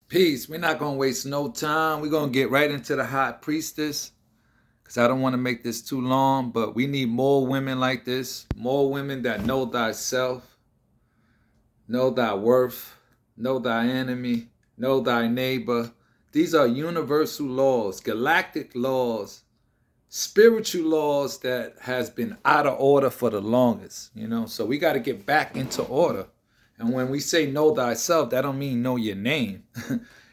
Peace. We're not going to waste no time. We're going to get right into the high priestess because I don't want to make this too long, but we need more women like this, more women that know thyself, know thy worth, know thy enemy, know thy neighbor. These are universal laws, galactic laws, spiritual laws that has been out of order for the longest, So we got to get back into order. And when we say know thyself, that don't mean know your name.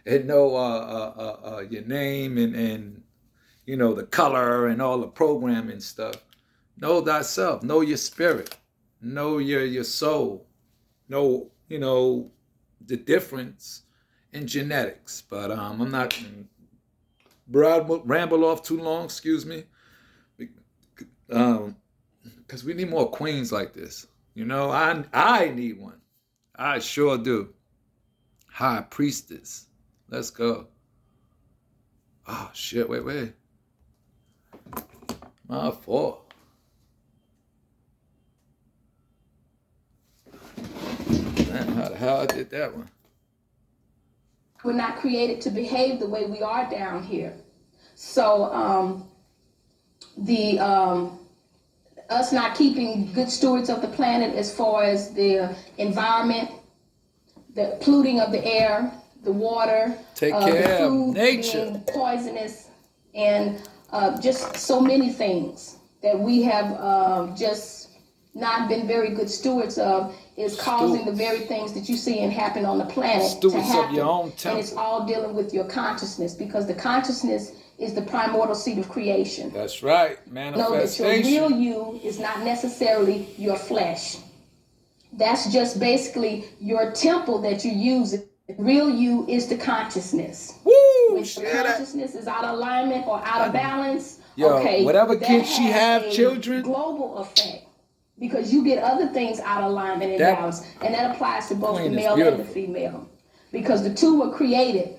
And know your name and the color and all the programming stuff. Know thyself. Know your spirit. Know your soul. Know the difference in genetics. But I'm not ramble off too long. Excuse me. Because we need more queens like this. I need one. I sure do. High priestess. Let's go. Oh, shit. Wait. My fault. Man, how the hell I did that one? We're not created to behave the way we are down here. So, us not keeping good stewards of the planet as far as the environment, the polluting of the air, the water, Take care the food of nature, being poisonous, and just so many things that we have just not been very good stewards of is causing the very things that you see and happen on the planet to happen. Of your own temple. And it's all dealing with your consciousness, because the consciousness is the primordial seed of creation. That's right, manifestation. Know that your real you is not necessarily your flesh. That's just basically your temple that you use. The real you is the consciousness. Woo! When the consciousness is out of alignment or out of balance, whatever kids she have, children, global effect, because you get other things out of alignment and balance, and that applies to both the male and the female, because the two were created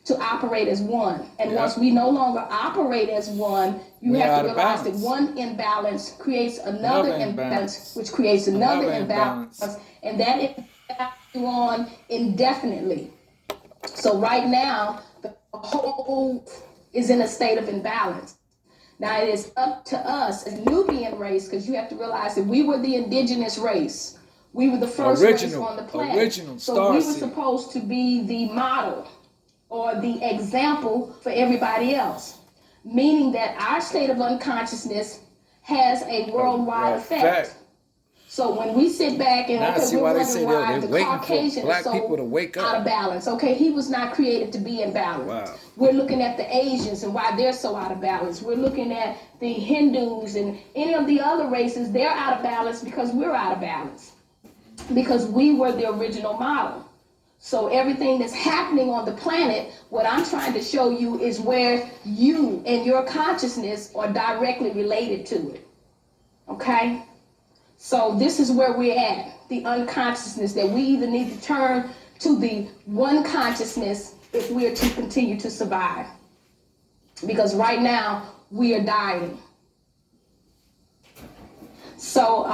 to operate as one. And once we no longer operate as one, you have to realize that one imbalance creates another imbalance, which creates another imbalance, and that imbalance goes on indefinitely. So right now, the whole is in a state of imbalance. Now it is up to us as Nubian race, because you have to realize that we were the indigenous race. We were the first race on the planet. So we were supposed to be the model or the example for everybody else, meaning that our state of unconsciousness has a worldwide effect. So when we sit back and we're wondering why the Caucasian is so out of balance. Okay, he was not created to be in balance. Wow. We're looking at the Asians and why they're so out of balance. We're looking at the Hindus and any of the other races. They're out of balance because we're out of balance, because we were the original model. So everything that's happening on the planet, what I'm trying to show you is where you and your consciousness are directly related to it. Okay? So this is where we're at, the unconsciousness, that we either need to turn to the one consciousness if we are to continue to survive. Because right now, we are dying. So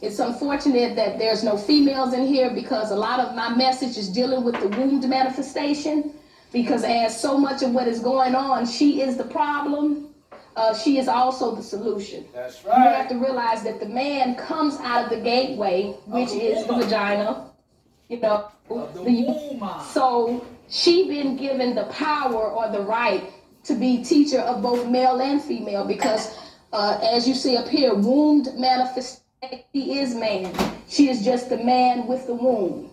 it's unfortunate that there's no females in here, because a lot of my message is dealing with the wombed manifestation, because as so much of what is going on, she is the problem. She is also the solution. That's right. You have to realize that the man comes out of the gateway, which is the vagina. So she been given the power or the right to be teacher of both male and female, because as you see up here, wombed manifestation, she is man. She is just the man with the womb.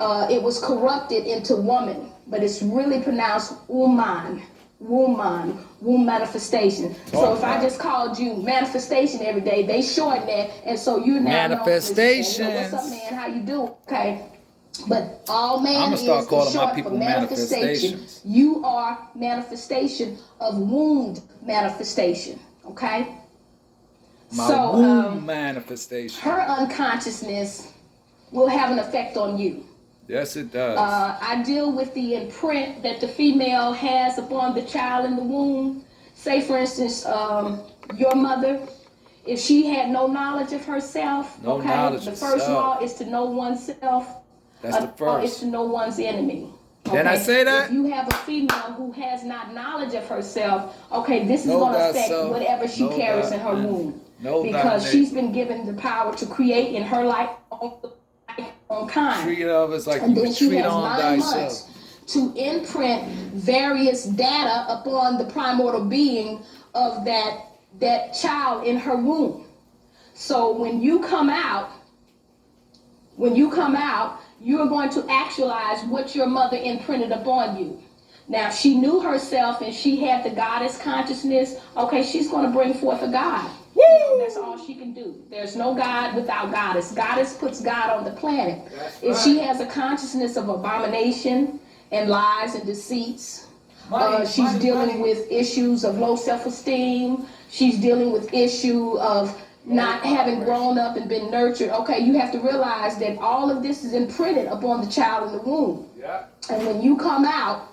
It was corrupted into woman, but it's really pronounced woman. Woman, womb manifestation. So if I just called you manifestation every day, they shorten that, and so you're now manifestation. What's up, man? How you doing? Okay, but all man is short for manifestation. You are manifestation of wombed manifestation. Okay. Womb manifestation. Her unconsciousness will have an effect on you. Yes, it does. I deal with the imprint that the female has upon the child in the womb. Say, for instance, your mother, if she had no knowledge of herself, the first law is to know oneself. That's the first. Law is to know one's enemy. Okay? Did I say that? If you have a female who has not knowledge of herself, okay, this is going to affect whatever she carries in her womb. Because she's been given the power to create in her life on kind. Treat others like and you then she treat has on 9 thyself. months to imprint various data upon the primordial being of that child in her womb. So when you come out, you're going to actualize what your mother imprinted upon you. Now, she knew herself and she had the goddess consciousness. Okay, she's going to bring forth a God. That's all she can do. There's no God without goddess. Goddess puts God on the planet. If she has a consciousness of abomination and lies and deceits, she's dealing with issues of low self-esteem. She's dealing with issue of not having grown up and been nurtured. Okay, you have to realize that all of this is imprinted upon the child in the womb. And when you come out,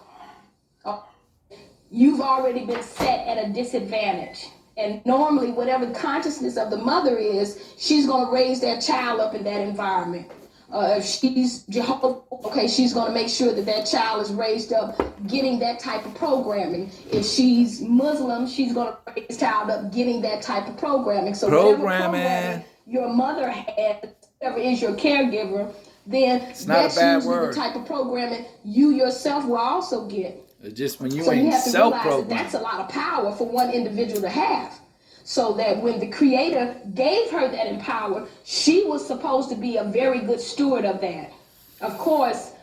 you've already been set at a disadvantage. And normally, whatever the consciousness of the mother is, she's going to raise that child up in that environment. If she's Jehovah, okay, she's going to make sure that that child is raised up getting that type of programming. If she's Muslim, she's going to raise the child up getting that type of programming. So whatever programming your mother has, whoever is your caregiver, then that's usually the type of programming you yourself will also get. Just when you so ain't you have to realize self-programmed. that's a lot of power for one individual to have. So that when the Creator gave her that empower, she was supposed to be a very good steward of that. Of course,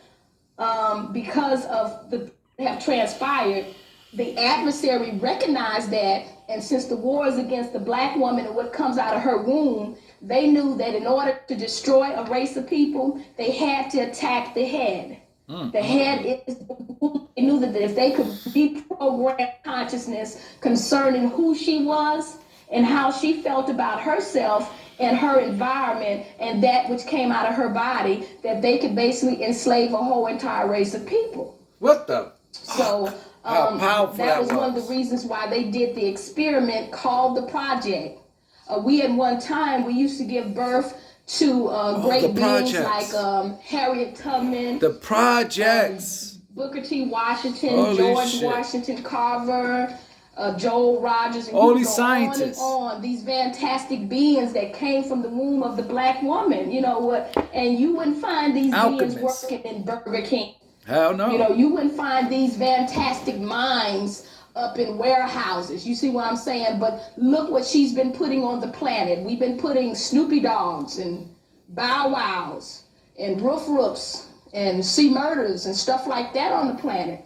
because of the have transpired, the adversary recognized that, and since the war is against the black woman and what comes out of her womb, they knew that in order to destroy a race of people, they had to attack the head. The head is, they knew that if they could reprogram consciousness concerning who she was and how she felt about herself and her environment and that which came out of her body, that they could basically enslave a whole entire race of people. What the? So how powerful that was one of the reasons why they did the experiment called the project. We at one time, we used to give birth to great beings like Harriet Tubman, the projects, Booker T. Washington, George Washington Carver, Joel Rogers, and all you these go scientists. On and on. These fantastic beings that came from the womb of the black woman. You know what? And you wouldn't find these beings working in Burger King. Hell no. You know, you wouldn't find these fantastic minds up in warehouses. You see what I'm saying? But look what she's been putting on the planet. We've been putting Snoopy Dogs and Bow Wows and Roof Roofs and Sea Murders and stuff like that on the planet.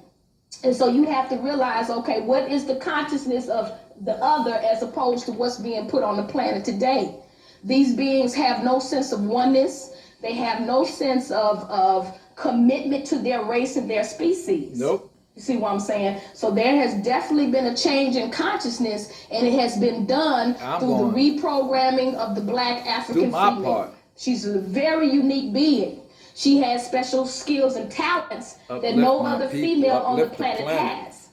And so you have to realize, okay, what is the consciousness of the other as opposed to what's being put on the planet today? These beings have no sense of oneness. They have no sense of commitment to their race and their species. Nope. You see what I'm saying? So there has definitely been a change in consciousness, and it has been done through the reprogramming of the black African female. She's a very unique being. She has special skills and talents that no other female on the planet has.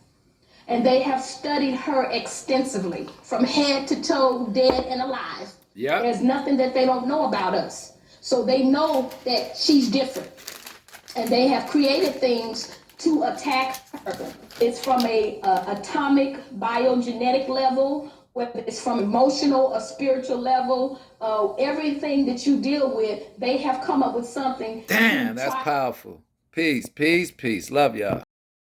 And they have studied her extensively, from head to toe, dead and alive. Yep. There's nothing that they don't know about us. So they know that she's different. And they have created things to attack her. It's from a atomic biogenetic level, whether it's from emotional or spiritual level, everything that you deal with, they have come up with something. Damn, that's powerful. Peace, peace, peace. Love y'all.